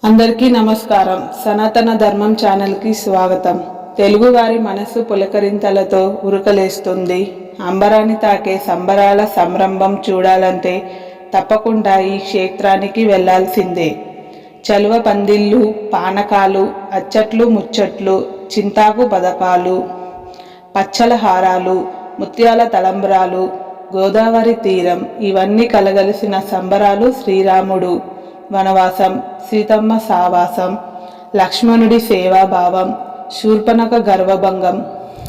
అందరికీ నమస్కారం. సనాతన ధర్మం ఛానల్కి స్వాగతం. తెలుగువారి మనసు పులకరింతలతో ఉరకలేస్తుంది. అంబరాన్ని తాకే సంబరాల సంరంభం చూడాలంటే తప్పకుండా ఈ క్షేత్రానికి వెళ్లాల్సిందే. చలువ పందిళ్ళు, పానకాలు, అచ్చట్లు ముచ్చట్లు, చింతాకు పథకాలు, పచ్చల హారాలు, ముత్యాల తలంబ్రాలు, గోదావరి తీరం ఇవన్నీ కలగలిసిన సంబరాలు. శ్రీరాముడు వనవాసం, సీతమ్మ సావాసం, లక్ష్మణుడి సేవాభావం, శూర్పణఖ గర్వభంగం,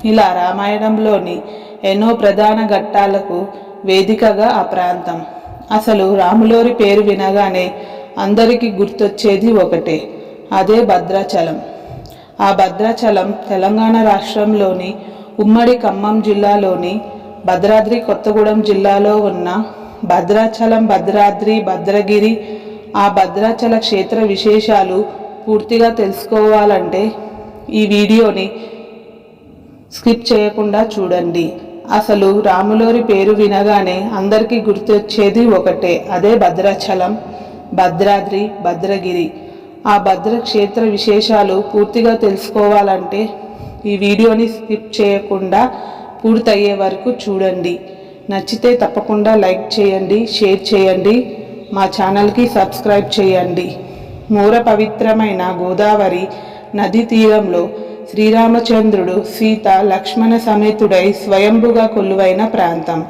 ఇలా రామాయణంలోని ఎన్నో ప్రధాన ఘట్టాలకు వేదికగా ఆ ప్రాంతం. అసలు రాములోరి పేరు వినగానే అందరికీ గుర్తొచ్చేది ఒకటే, అదే భద్రాచలం. ఆ భద్రాచలం తెలంగాణ రాష్ట్రంలోని ఉమ్మడి ఖమ్మం జిల్లాలోని భద్రాద్రి కొత్తగూడెం జిల్లాలో ఉన్న భద్రాచలం, భద్రాద్రి, భద్రగిరి, ఆ భద్రాచల క్షేత్ర విశేషాలు పూర్తిగా తెలుసుకోవాలంటే ఈ వీడియోని స్కిప్ చేయకుండా చూడండి. అసలు రాములోరి పేరు వినగానే అందరికీ గుర్తొచ్చేది ఒకటే, అదే భద్రాచలం, భద్రాద్రి, భద్రగిరి. ఆ భద్ర క్షేత్ర విశేషాలు పూర్తిగా తెలుసుకోవాలంటే ఈ వీడియోని స్కిప్ చేయకుండా పూర్తయ్యే వరకు చూడండి. నచ్చితే తప్పకుండా లైక్ చేయండి, షేర్ చేయండి, మా ఛానల్కి సబ్స్క్రైబ్ చేయండి. మూర పవిత్రమైన గోదావరి నదీ తీరంలో శ్రీరామచంద్రుడు, సీత, లక్ష్మణ సమేతుడై స్వయంభుగా కొలువైన ప్రాంతం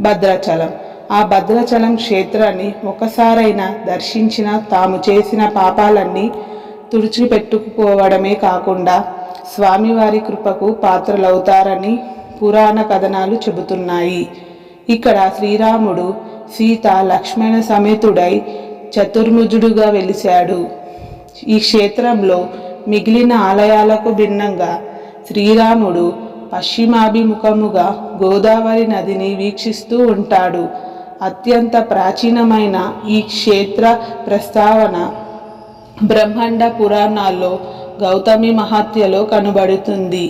భద్రాచలం. ఆ భద్రాచలం క్షేత్రాన్ని ఒకసారైనా దర్శించిన తాము చేసిన పాపాలన్నీ తుడిచిపెట్టుకుపోవడమే కాకుండా స్వామివారి కృపకు పాత్రలవుతారని పురాణ కథనాలు చెబుతున్నాయి. ఇక్కడ శ్రీరాముడు, సీత, లక్ష్మణ సమేతుడై చతుర్ముజుడుగా వెలిశాడు. ఈ క్షేత్రంలో మిగిలిన ఆలయాలకు భిన్నంగా శ్రీరాముడు పశ్చిమాభిముఖముగా గోదావరి నదిని వీక్షిస్తూ ఉంటాడు. అత్యంత ప్రాచీనమైన ఈ క్షేత్ర ప్రస్తావన బ్రహ్మాండ పురాణాల్లో గౌతమి మహాత్యలో కనబడుతుంది.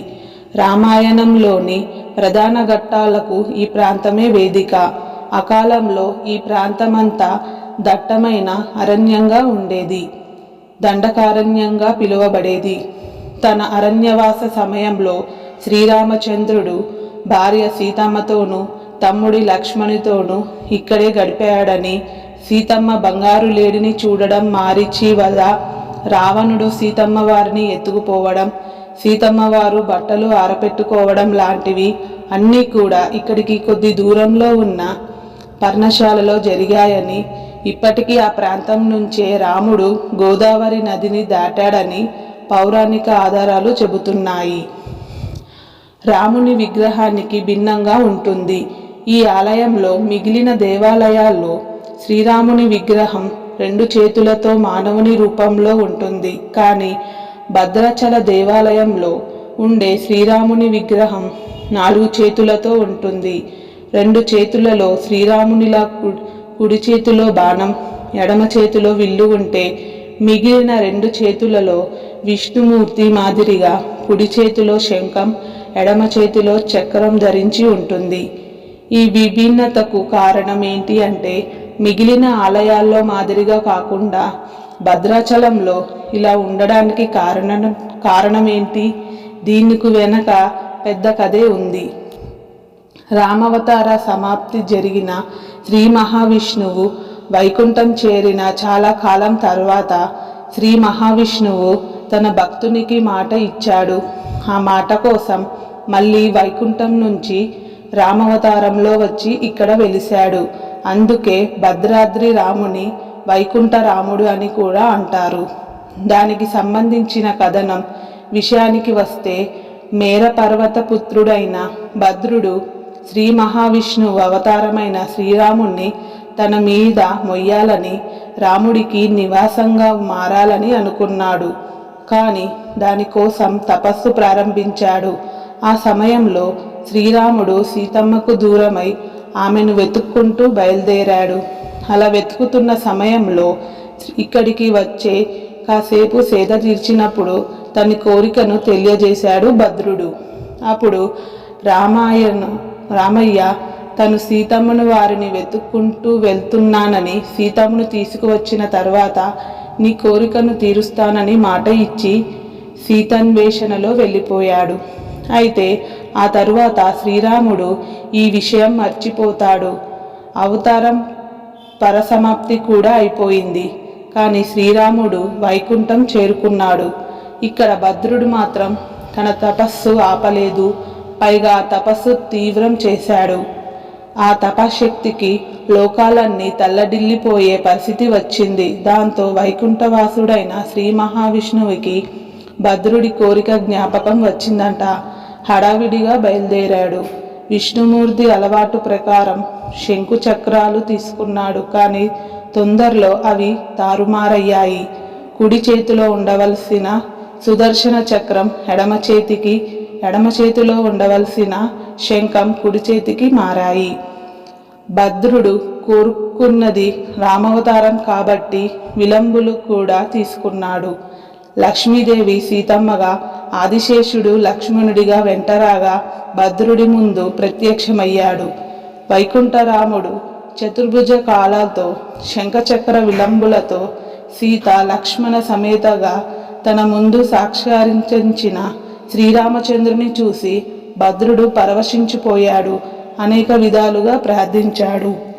రామాయణంలోని ప్రధాన ఘట్టాలకు ఈ ప్రాంతమే వేదిక. అకాలంలో ఈ ప్రాంతమంతా దట్టమైన అరణ్యంగా ఉండేది, దండకారణ్యంగా పిలువబడేది. తన అరణ్యవాస సమయంలో శ్రీరామచంద్రుడు భార్య సీతమ్మతోనూ తమ్ముడి లక్ష్మణుతోనూ ఇక్కడే గడిపాడని, సీతమ్మ బంగారు లేడిని చూడడం, మారీచి వల్ల రావణుడు సీతమ్మ వారిని ఎత్తుకుపోవడం, సీతమ్మ వారు బట్టలు ఆరపెట్టుకోవడం లాంటివి అన్నీ కూడా ఇక్కడికి కొద్ది దూరంలో ఉన్న పర్ణశాలలో జరిగాయని, ఇప్పటికీ ఆ ప్రాంతం నుంచే రాముడు గోదావరి నదిని దాటాడని పౌరాణిక ఆధారాలు చెబుతున్నాయి. రాముని విగ్రహానికి భిన్నంగా ఉంటుంది. ఈ ఆలయంలో మిగిలిన దేవాలయాల్లో శ్రీరాముని విగ్రహం 2 చేతులతో మానవుని రూపంలో ఉంటుంది. కానీ భద్రాచల దేవాలయంలో ఉండే శ్రీరాముని విగ్రహం 4 చేతులతో ఉంటుంది. 2 చేతులలో శ్రీరామునిలా కుడి చేతిలో బాణం, ఎడమ చేతిలో విల్లు ఉంటే, మిగిలిన 2 చేతులలో విష్ణుమూర్తి మాదిరిగా కుడి చేతిలో శంఖం, ఎడమ చేతిలో చక్రం ధరించి ఉంటుంది. ఈ విభిన్నతకు కారణం ఏంటి అంటే, మిగిలిన ఆలయాల్లో మాదిరిగా కాకుండా భద్రాచలంలో ఇలా ఉండడానికి కారణం ఏంటి? దీనికి వెనక పెద్ద కథే ఉంది. రామావతార సమాప్తి జరిగిన శ్రీ మహావిష్ణువు వైకుంఠం చేరిన చాలా కాలం తర్వాత శ్రీ మహావిష్ణువు తన భక్తునికి మాట ఇచ్చాడు. ఆ మాట కోసం మళ్ళీ వైకుంఠం నుంచి రామావతారంలో వచ్చి ఇక్కడ వెలిశాడు. అందుకే భద్రాద్రి రాముని వైకుంఠ రాముడు అని కూడా అంటారు. దానికి సంబంధించిన కథనం విషయానికి వస్తే, మేర పర్వత పుత్రుడైన భద్రుడు శ్రీ మహావిష్ణువు అవతారమైన శ్రీరాముణ్ణి తన మీద మొయ్యాలని, రాముడికి నివాసంగా మారాలని అనుకున్నాడు. కానీ దానికోసం తపస్సు ప్రారంభించాడు. ఆ సమయంలో శ్రీరాముడు సీతమ్మకు దూరమై ఆమెను వెతుక్కుంటూ బయలుదేరాడు. అలా వెతుకుతున్న సమయంలో ఇక్కడికి వచ్చే కాసేపు సేద తీర్చినప్పుడు తన కోరికను తెలియజేశాడు భద్రుడు. అప్పుడు రామయ్య తను సీతమ్మను వారిని వెతుక్కుంటూ వెళ్తున్నానని, సీతమ్మను తీసుకువచ్చిన తర్వాత నీ కోరికను తీరుస్తానని మాట ఇచ్చి సీతాన్వేషణలో వెళ్ళిపోయాడు. అయితే ఆ తరువాత శ్రీరాముడు ఈ విషయం మర్చిపోతాడు. అవతారం పరసమాప్తి కూడా అయిపోయింది. కానీ శ్రీరాముడు వైకుంఠం చేరుకున్నాడు. ఇక్కడ భద్రుడు మాత్రం తన తపస్సు ఆపలేదు. పైగా తపస్సు తీవ్రం చేశాడు. ఆ తపశక్తికి లోకాలన్నీ తల్లడిల్లిపోయే పరిస్థితి వచ్చింది. దాంతో వైకుంఠవాసుడైన శ్రీ మహావిష్ణువుకి భద్రుడి కోరిక జ్ఞాపకం వచ్చిందంట. హడావిడిగా బయలుదేరాడు. విష్ణుమూర్తి అలవాటు ప్రకారం శంకు చక్రాలు తీసుకున్నాడు. కానీ తొందరలో అవి తారుమారయ్యాయి. కుడి చేతిలో ఉండవలసిన సుదర్శన చక్రం ఎడమ చేతిలో ఉండవలసిన శంఖం కుడి చేతికి మారాయి. భద్రుడు కోరుకున్నది రామావతారం కాబట్టి విలంబులు కూడా తీసుకున్నాడు. లక్ష్మీదేవి సీతమ్మగా, ఆదిశేషుడు లక్ష్మణుడిగా వెంటరాగా భద్రుడి ముందు ప్రత్యక్షమయ్యాడు. వైకుంఠరాముడు చతుర్భుజ కాలాలతో శంఖచక్ర విలంబులతో సీత లక్ష్మణ సమేతగా తన ముందు సాక్షాత్కరించిన శ్రీరామచంద్రుని చూసి భద్రుడు పరవశించిపోయాడు. అనేక విధాలుగా ప్రార్థించాడు.